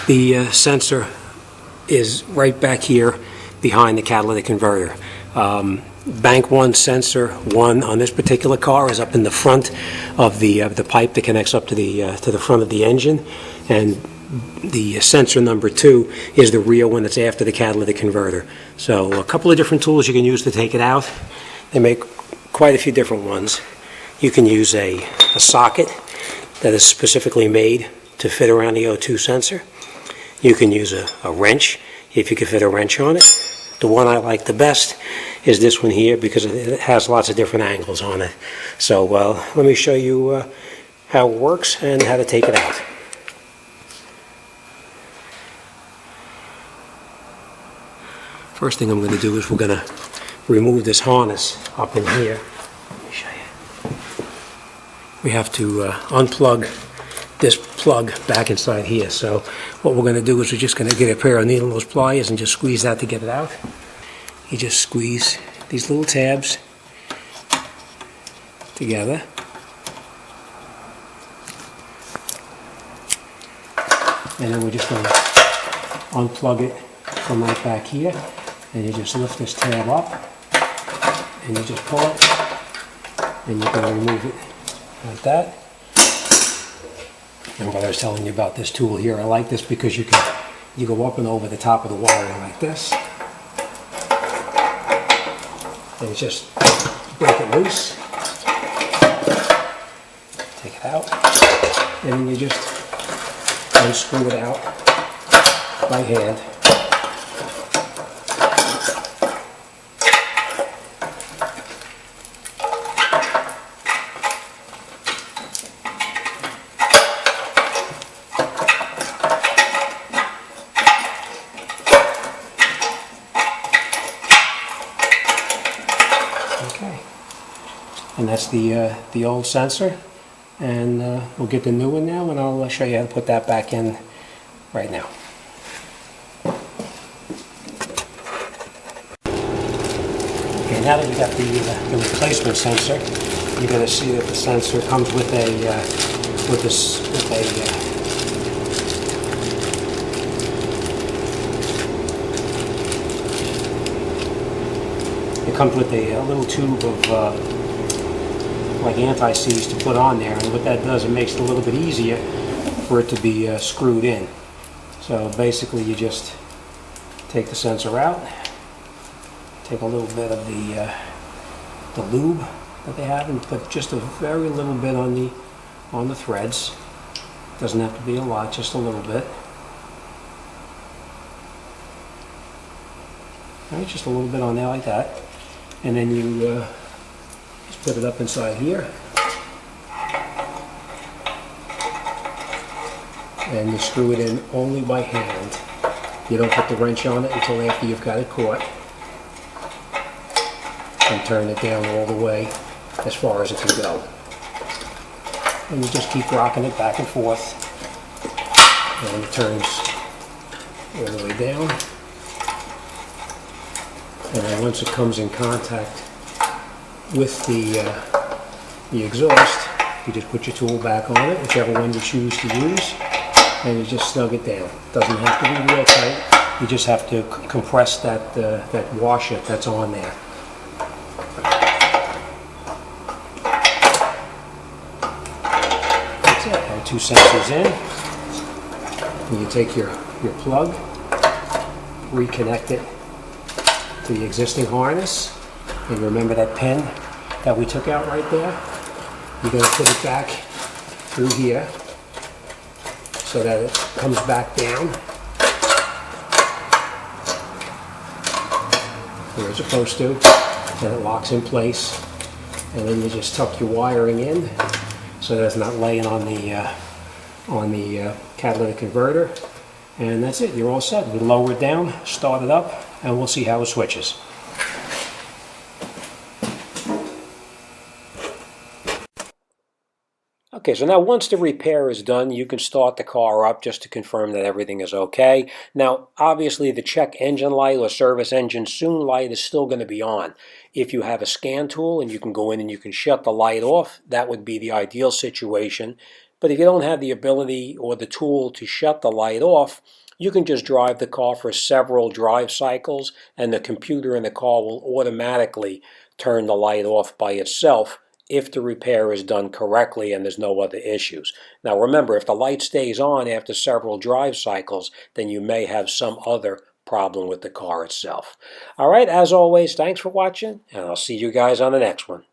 The sensor is right back here behind the catalytic converter. Bank 1 sensor 1 on this particular car is up in the front of the pipe that connects up to the front of the engine, and the sensor number 2 is the real one that's after the catalytic converter. So a couple of different tools you can use to take it out. They make quite a few different ones. You can use a socket that is specifically made to fit around the O2 sensor. You can use a wrench if you can fit a wrench on it. The one I like the best is this one here because it has lots of different angles on it. So let me show you how it works and how to take it out. First thing I'm going to do is we're going to remove this harness up in here. Let me show you. We have to unplug this plug back inside here. So what we're going to do is we're just going to get a pair of needle nose pliers and just squeeze that to get it out. You just squeeze these little tabs together. And then we're just going to unplug it from right back here. And you just lift this tab up and you just pull it and you can remove it like that. And what I was telling you about this tool here, I like this because you go up and over the top of the wiring like this. And you just break it loose, take it out, and then you just unscrew it out by hand. Okay, and that's the old sensor, and we'll get the new one now, and I'll show you how to put that back in right now. Okay, now that we got the replacement sensor, you're going to see that the sensor comes with it comes with a little tube of like anti-seize to put on there, and what that does, it makes it a little bit easier for it to be screwed in. So basically you just take the sensor out, take a little bit of the lube that they have and put just a very little bit on the threads. Doesn't have to be a lot, just a little bit. All right, just a little bit on there like that. And then you just put it up inside here. And you screw it in only by hand. You don't put the wrench on it until after you've got it caught. And turn it down all the way as far as it can go. And you just keep rocking it back and forth. And it turns all the way down. And then once it comes in contact with the exhaust, you just put your tool back on it, whichever one you choose to use, and you just snug it down. Doesn't have to be real tight. You just have to compress that washer that's on there. That's it. Have 2 sensors in. And you take your plug, reconnect it to the existing harness, and remember that pin that we took out right there? You're going to put it back through here so that it comes back down where it's supposed to, and it locks in place. And then you just tuck your wiring in so that it's not laying on the catalytic converter, and that's it. You're all set. We lower it down, start it up, and we'll see how it switches. Okay, so now once the repair is done, you can start the car up just to confirm that everything is okay. Now, obviously, the check engine light or service engine soon light is still going to be on. If you have a scan tool and you can go in and you can shut the light off, that would be the ideal situation. But if you don't have the ability or the tool to shut the light off, you can just drive the car for several drive cycles, and the computer in the car will automatically turn the light off by itself if the repair is done correctly and there's no other issues. Now remember, if the light stays on after several drive cycles, then you may have some other problem with the car itself. All right, as always, thanks for watching, and I'll see you guys on the next one.